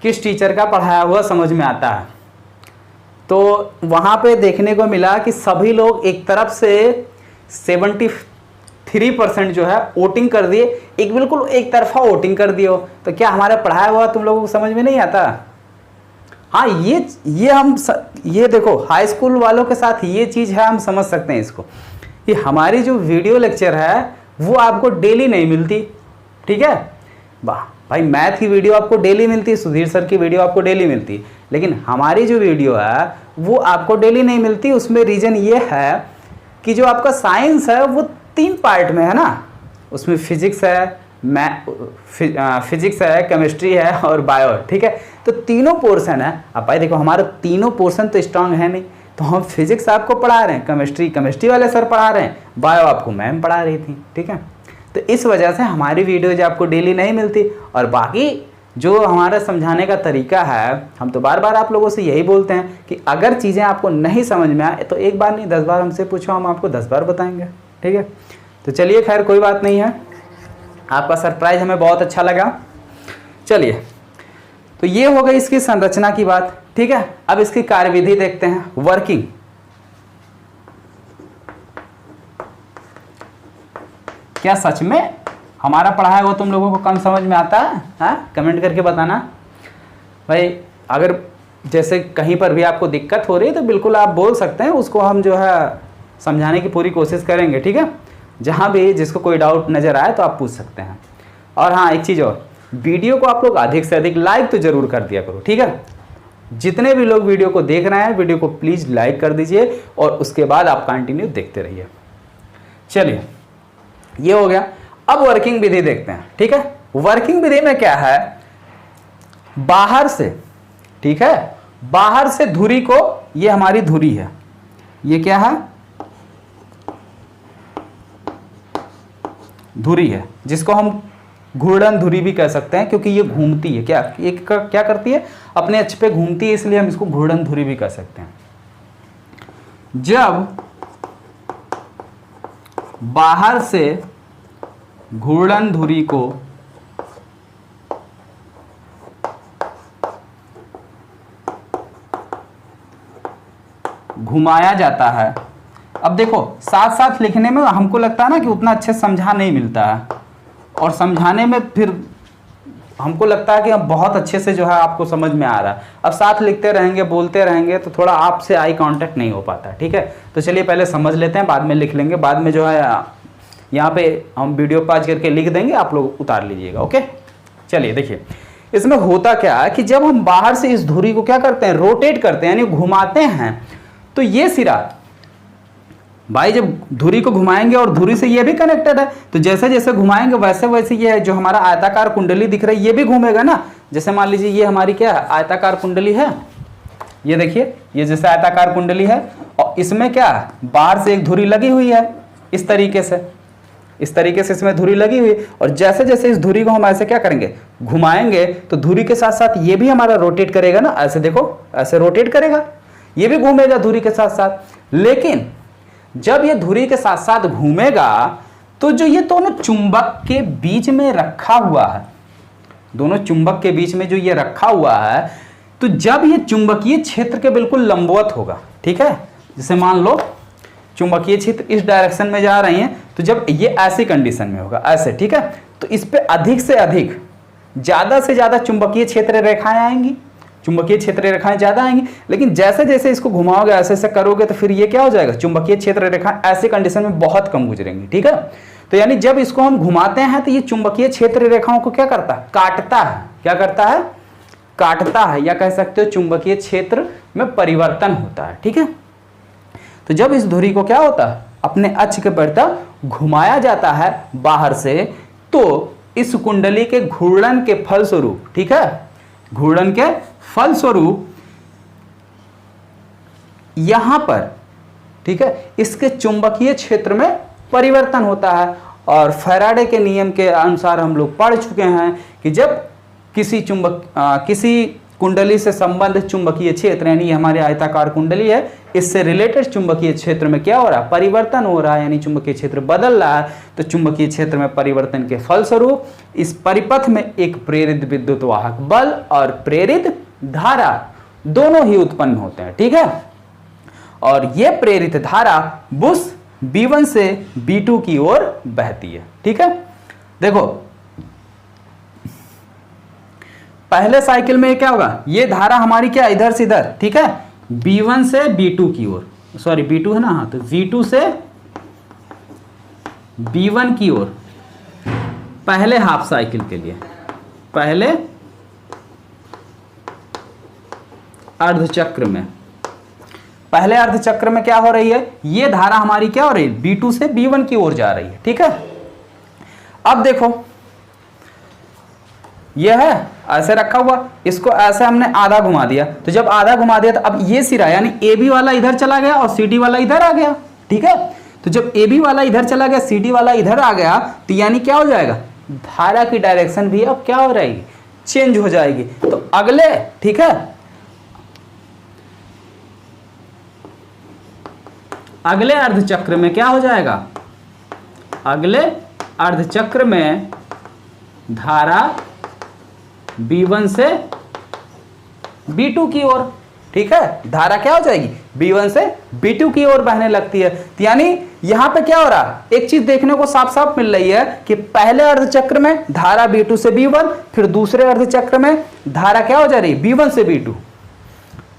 किस टीचर का पढ़ाया हुआ समझ में आता है। तो वहाँ पे देखने को मिला कि सभी लोग एक तरफ से 73% जो है वोटिंग कर दिए, एक बिल्कुल एक तरफा वोटिंग कर दिए हो। तो क्या हमारा पढ़ाया हुआ तुम लोगों को समझ में नहीं आता? हाँ, ये देखो, हाई स्कूल वालों के साथ ये चीज़ है, हम समझ सकते हैं इसको, कि हमारी जो वीडियो लेक्चर है वो आपको डेली नहीं मिलती। ठीक है, वाह भाई, मैथ की वीडियो आपको डेली मिलती है, सुधीर सर की वीडियो आपको डेली मिलती है, लेकिन हमारी जो वीडियो है वो आपको डेली नहीं मिलती। उसमें रीज़न ये है कि जो आपका साइंस है वो 3 पार्ट में है ना, उसमें फिजिक्स है, फिजिक्स है, केमिस्ट्री है और बायो। ठीक है, तो तीनों पोर्शन है। अब भाई देखो, हमारा तीनों पोर्शन तो स्ट्रांग है नहीं, तो हम फिजिक्स आपको पढ़ा रहे हैं, केमिस्ट्री वाले सर पढ़ा रहे हैं, बायो आपको मैम पढ़ा रही थी। ठीक है, तो इस वजह से हमारी वीडियोज आपको डेली नहीं मिलती। और बाकी जो हमारा समझाने का तरीका है, हम तो बार बार आप लोगों से यही बोलते हैं कि अगर चीज़ें आपको नहीं समझ में आए तो एक बार नहीं 10 बार हमसे पूछो, हम आपको 10 बार बताएंगे। ठीक है, तो चलिए खैर कोई बात नहीं है, आपका सरप्राइज हमें बहुत अच्छा लगा। चलिए, तो ये हो गई इसकी संरचना की बात। ठीक है, अब इसकी कार्यविधि देखते हैं, वर्किंग। क्या सच में हमारा पढ़ाया वो तुम लोगों को कम समझ में आता है? हाँ, कमेंट करके बताना भाई। अगर जैसे कहीं पर भी आपको दिक्कत हो रही है तो बिल्कुल आप बोल सकते हैं, उसको हम जो है समझाने की पूरी कोशिश करेंगे। ठीक है, जहाँ भी जिसको कोई डाउट नज़र आए तो आप पूछ सकते हैं। और हाँ, एक चीज़ और, वीडियो को आप लोग अधिक से अधिक लाइक तो ज़रूर कर दिया करो। ठीक है, जितने भी लोग वीडियो को देख रहे हैं, वीडियो को प्लीज़ लाइक कर दीजिए और उसके बाद आप कंटिन्यू देखते रहिए। चलिए, ये हो गया। अब वर्किंग विधि देखते हैं। ठीक है, वर्किंग विधि में क्या है, बाहर से, ठीक है, बाहर से धुरी को, ये हमारी धुरी है, ये क्या है, धुरी है, जिसको हम घूर्णन धुरी भी कह सकते हैं क्योंकि ये घूमती है। क्या ये क्या करती है, अपने अक्ष पे घूमती है, इसलिए हम इसको घूर्णन धुरी भी कह सकते हैं। जब बाहर से घूर्णन धुरी को घुमाया जाता है, अब देखो साथ साथ लिखने में हमको लगता है ना कि उतना अच्छे समझा नहीं मिलता है, और समझाने में फिर हमको लगता है कि अब बहुत अच्छे से जो है आपको समझ में आ रहा है। अब साथ लिखते रहेंगे, बोलते रहेंगे तो थोड़ा आपसे आई कांटेक्ट नहीं हो पाता। ठीक है, तो चलिए पहले समझ लेते हैं, बाद में लिख लेंगे। बाद में जो है यहाँ पे हम वीडियो पॉज करके लिख देंगे, आप लोग उतार लीजिएगा। ओके, चलिए देखिए इसमें होता क्या है कि जब हम बाहर से इस धुरी को क्या करते हैं, रोटेट करते हैं, यानी घुमाते हैं, तो ये सिरा भाई जब धुरी को घुमाएंगे और धुरी से ये भी कनेक्टेड है, तो जैसे जैसे घुमाएंगे वैसे वैसे ये जो हमारा आयताकार कुंडली दिख रही है ये भी घूमेगा ना। जैसे मान लीजिए ये हमारी क्या है, आयताकार कुंडली है, ये देखिए ये जैसे आयताकार कुंडली है, और इसमें क्या है, बाहर से एक धुरी लगी हुई है, इस तरीके से इसमें धुरी लगी हुई, और जैसे जैसे इस धुरी को हम ऐसे क्या करेंगे, घुमाएंगे, तो धुरी के साथ साथ ये भी हमारा रोटेट करेगा ना, ऐसे देखो ऐसे रोटेट करेगा, ये भी घूमेगा धुरी के साथ साथ। लेकिन जब ये धुरी के साथ साथ घूमेगा तो जो ये दोनों चुंबक के बीच में रखा हुआ है, दोनों चुंबक के बीच में जो ये रखा हुआ है, तो जब ये चुंबकीय क्षेत्र के बिल्कुल लंबवत होगा, ठीक है, जैसे मान लो चुंबकीय क्षेत्र इस डायरेक्शन में जा रही हैं, तो जब ये ऐसी कंडीशन में होगा ऐसे, ठीक है, तो इस पे अधिक से अधिक, ज्यादा से ज्यादा चुंबकीय क्षेत्र रेखाएं आएंगी, चुंबकीय क्षेत्र रेखाएं ज्यादा आएंगी। लेकिन जैसे जैसे इसको घुमाओगे, ऐसे ऐसे करोगे, तो फिर ये क्या हो जाएगा, चुंबकीय क्षेत्र रेखाएं ऐसी कंडीशन में बहुत कम गुजरेंगी। ठीक है, तो यानी जब इसको हम घुमाते हैं तो ये चुंबकीय क्षेत्र रेखाओं को क्या करता है, काटता है। क्या करता है, काटता है, या कह सकते हो चुंबकीय क्षेत्र में परिवर्तन होता है। ठीक है, तो जब इस धुरी को क्या होता है, अपने अक्ष के प्रति घुमाया जाता है बाहर से, तो इस कुंडली के घूर्णन के फलस्वरूप, ठीक है, घूर्णन के फलस्वरूप यहां पर, ठीक है, इसके चुंबकीय क्षेत्र में परिवर्तन होता है। और फैराडे के नियम के अनुसार हम लोग पढ़ चुके हैं कि जब किसी कुंडली से संबंधित चुंबकीय क्षेत्र, यानी हमारे आयताकार कुंडली है, इससे रिलेटेड चुंबकीय क्षेत्र में क्या हो रहा है, परिवर्तन हो रहा है, यानी चुंबकीय क्षेत्र बदल रहा है। तो चुंबकीय क्षेत्र में परिवर्तन के फलस्वरूप इस परिपथ में एक प्रेरित विद्युत वाहक बल और प्रेरित धारा दोनों ही उत्पन्न होते हैं। ठीक है, और ये प्रेरित धारा बुश B1 से B2 की ओर बहती है। ठीक है, देखो पहले साइकिल में क्या होगा, ये धारा हमारी क्या इधर से इधर, ठीक है, B1 से B2 की ओर, सॉरी B2 है ना, हाँ, तो V2 से B1 की ओर पहले हाफ साइकिल के लिए, पहले अर्धचक्र में, पहले अर्धचक्र में क्या हो रही है, ये धारा हमारी क्या हो रही है, B2 से B1 की ओर जा रही है। ठीक है, अब देखो यह है ऐसे रखा हुआ, इसको ऐसे हमने आधा घुमा दिया, तो जब आधा घुमा दिया तो अब ये सिरा यानी AB वाला इधर चला गया और CD वाला इधर आ गया। ठीक है, तो जब AB वाला इधर चला गया, CD वाला इधर आ गया, तो यानी क्या हो जाएगा, धारा की डायरेक्शन भी अब क्या हो रहेगी, चेंज हो जाएगी। तो अगले, ठीक है, अगले अर्धचक्र में क्या हो जाएगा, अगले अर्धचक्र में धारा B1 से B2 की ओर, ठीक है, धारा क्या हो जाएगी, B1 से B2 की ओर बहने लगती है। तो यानी यहां पे क्या हो रहा है, एक चीज देखने को साफ साफ मिल रही है कि पहले अर्धचक्र में धारा B2 से B1, फिर दूसरे अर्धचक्र में धारा क्या हो जा रही है, B1 से B2,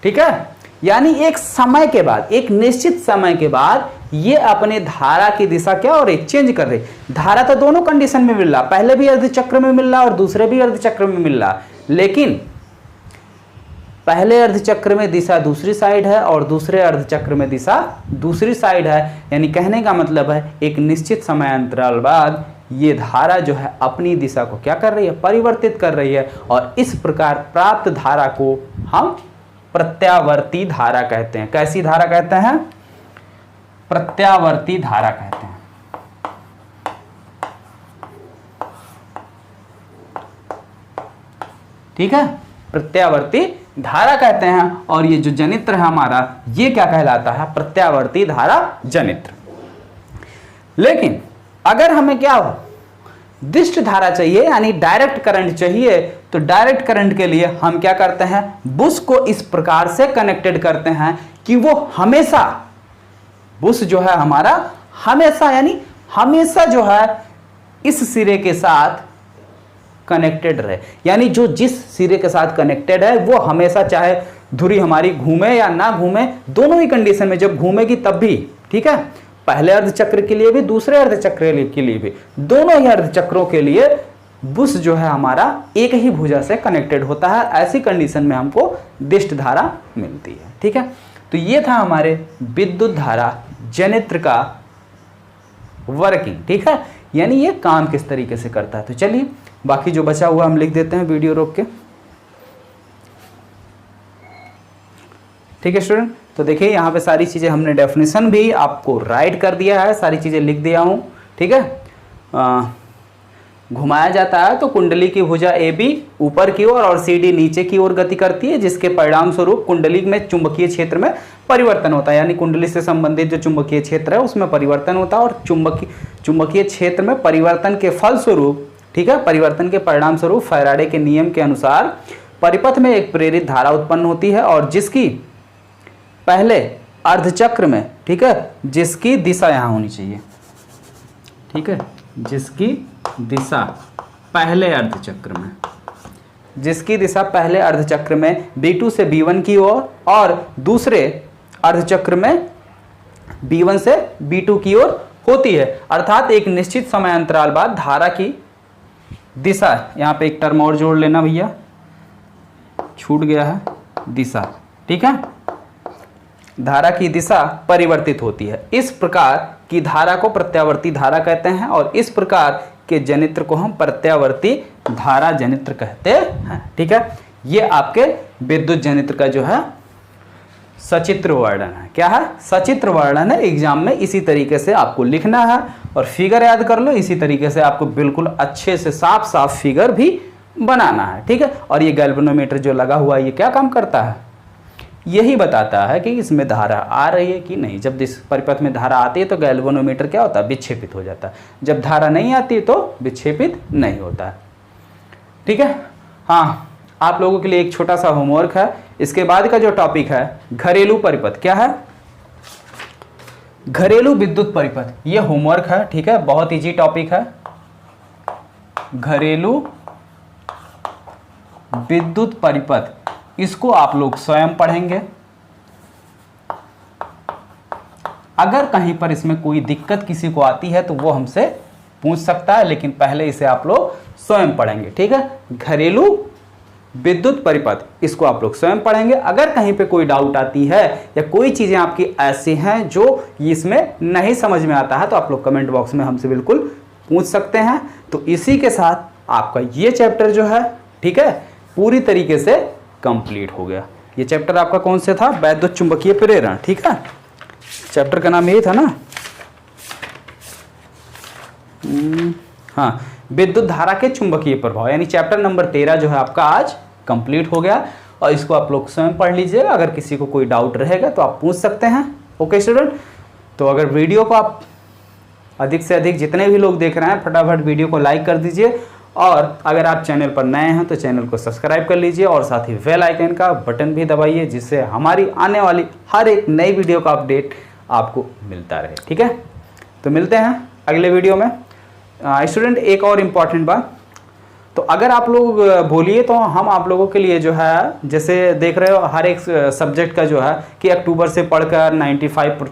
ठीक है। यानी एक समय के बाद, एक निश्चित समय के बाद ये अपने धारा की दिशा क्या हो रही, चेंज कर रही। धारा तो दोनों कंडीशन में मिल रहा, पहले भी अर्धचक्र में मिल रहा और दूसरे भी अर्धचक्र में मिल रहा, लेकिन पहले अर्धचक्र में दिशा दूसरी साइड है और दूसरे अर्धचक्र में दिशा दूसरी साइड है। यानी कहने का मतलब है एक निश्चित समय अंतराल बाद ये धारा जो है अपनी दिशा को क्या कर रही है, परिवर्तित कर रही है। और इस प्रकार प्राप्त धारा को हम प्रत्यावर्ती धारा कहते हैं। कैसी धारा कहते हैं, प्रत्यावर्ती धारा कहते हैं। ठीक है, प्रत्यावर्ती धारा कहते हैं। और ये जो जनित्र है हमारा, ये क्या कहलाता है, प्रत्यावर्ती धारा जनित्र। लेकिन अगर हमें क्या हो, दिष्ट धारा चाहिए यानी डायरेक्ट करंट चाहिए, तो डायरेक्ट करंट के लिए हम क्या करते हैं, बुश को इस प्रकार से कनेक्टेड करते हैं कि वो हमेशा, बुश जो है हमारा हमेशा, यानी हमेशा जो है इस सिरे के साथ कनेक्टेड रहे। यानी जो जिस सिरे के साथ कनेक्टेड है वो हमेशा, चाहे धुरी हमारी घूमे या ना घूमे, दोनों ही कंडीशन में, जब घूमेगी तब भी, ठीक है, पहले अर्धचक्र के लिए भी दूसरे अर्धचक्र के लिए भी, दोनों ही अर्धचक्रों के लिए बुश जो है हमारा एक ही भुजा से कनेक्टेड होता है। ऐसी कंडीशन में हमको दिष्ट धारा मिलती है। ठीक है, तो ये था हमारे विद्युत धारा जनित्र का वर्किंग। ठीक है, यानी ये काम किस तरीके से करता है। तो चलिए बाकी जो बचा हुआ हम लिख देते हैं वीडियो रोक के। ठीक है स्टूडेंट, तो देखिए यहाँ पे सारी चीज़ें हमने डेफिनेशन भी आपको राइट कर दिया है, सारी चीज़ें लिख दिया हूँ। ठीक है, घुमाया जाता है तो कुंडली की भुजा AB ऊपर की ओर और CD नीचे की ओर गति करती है, जिसके परिणाम स्वरूप कुंडली में चुंबकीय क्षेत्र में परिवर्तन होता है। यानी कुंडली से संबंधित जो चुंबकीय क्षेत्र है उसमें परिवर्तन होता है, और चुंबकीय क्षेत्र में परिवर्तन के फलस्वरूप, ठीक है, परिवर्तन के परिणाम स्वरूप फैराडे के नियम के अनुसार परिपथ में एक प्रेरित धारा उत्पन्न होती है, और जिसकी पहले अर्धचक्र में, ठीक है, जिसकी दिशा यहाँ होनी चाहिए। ठीक है, जिसकी दिशा पहले अर्धचक्र में, जिसकी दिशा पहले अर्धचक्र में B2 से B1 की ओर और दूसरे अर्धचक्र में B1 से B2 की ओर होती है। अर्थात एक निश्चित समय अंतराल बाद धारा की दिशा, यहाँ पे एक टर्म और जोड़ लेना भैया, छूट गया है, दिशा। ठीक है, धारा की दिशा परिवर्तित होती है। इस प्रकार की धारा को प्रत्यावर्ती धारा कहते हैं, और इस प्रकार के जनित्र को हम प्रत्यावर्ती धारा जनित्र कहते हैं। ठीक है, ये आपके विद्युत जनित्र का जो है सचित्र वर्णन है। क्या है, सचित्र वर्णन है। एग्जाम में इसी तरीके से आपको लिखना है, और फिगर याद कर लो, इसी तरीके से आपको बिल्कुल अच्छे से साफ साफ फिगर भी बनाना है। ठीक है, और ये गैल्वेनोमीटर जो लगा हुआ है ये क्या काम करता है, यही बताता है कि इसमें धारा आ रही है कि नहीं। जब जिस परिपथ में धारा आती है तो गैल्वेनोमीटर क्या होता है, विक्षेपित हो जाता है। जब धारा नहीं आती तो विक्षेपित नहीं होता है। ठीक है, हाँ, आप लोगों के लिए एक छोटा सा होमवर्क है। इसके बाद का जो टॉपिक है घरेलू परिपथ, क्या है, घरेलू विद्युत परिपथ, ये होमवर्क है। ठीक है, बहुत इजी टॉपिक है, घरेलू विद्युत परिपथ। इसको आप लोग स्वयं पढ़ेंगे। अगर कहीं पर इसमें कोई दिक्कत किसी को आती है तो वो हमसे पूछ सकता है, लेकिन पहले इसे आप लोग स्वयं पढ़ेंगे। ठीक है, घरेलू विद्युत परिपथ, इसको आप लोग स्वयं पढ़ेंगे। अगर कहीं पे कोई डाउट आती है या कोई चीजें आपकी ऐसी हैं जो इसमें नहीं समझ में आता है, तो आप लोग कमेंट बॉक्स में हमसे बिल्कुल पूछ सकते हैं। तो इसी के साथ आपका ये चैप्टर जो है, ठीक है, पूरी तरीके से कंप्लीट हो गया। ये चैप्टर आपका कौन से था, वैद्युत चुंबकीय प्रेरण। ठीक है, चैप्टर का नाम यही था ना, हाँ, विद्युत धारा के चुंबकीय प्रभाव, यानी चैप्टर नंबर 13 जो है आपका आज कंप्लीट हो गया। और इसको आप लोग स्वयं पढ़ लीजिएगा, अगर किसी को कोई डाउट रहेगा तो आप पूछ सकते हैं। ओके स्टूडेंट, तो अगर वीडियो को आप अधिक से अधिक जितने भी लोग देख रहे हैं फटाफट वीडियो को लाइक कर दीजिए, और अगर आप चैनल पर नए हैं तो चैनल को सब्सक्राइब कर लीजिए और साथ ही बेल आइकन का बटन भी दबाइए, जिससे हमारी आने वाली हर एक नई वीडियो का अपडेट आपको मिलता रहे। ठीक है, तो मिलते हैं अगले वीडियो में। स्टूडेंट एक और इम्पॉर्टेंट बात, तो अगर आप लोग बोलिए तो हम आप लोगों के लिए जो है, जैसे देख रहे हो हर एक सब्जेक्ट का जो है कि अक्टूबर से पढ़कर 95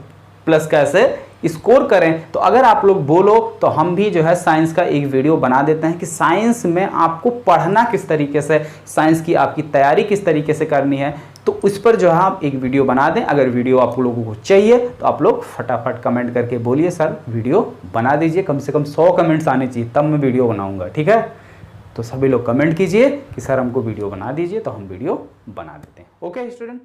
प्लस कैसे स्कोर करें, तो अगर आप लोग बोलो तो हम भी जो है साइंस का एक वीडियो बना देते हैं कि साइंस में आपको पढ़ना किस तरीके से, साइंस की आपकी तैयारी किस तरीके से करनी है, तो उस पर जो है आप एक वीडियो बना दें। अगर वीडियो आप लोगों को चाहिए तो आप लोग फटाफट कमेंट करके बोलिए सर वीडियो बना दीजिए, कम से कम 100 कमेंट्स आने चाहिए तब मैं वीडियो बनाऊंगा। ठीक है, तो सभी लोग कमेंट कीजिए कि सर हमको वीडियो बना दीजिए, तो हम वीडियो बना देते हैं। Okay student.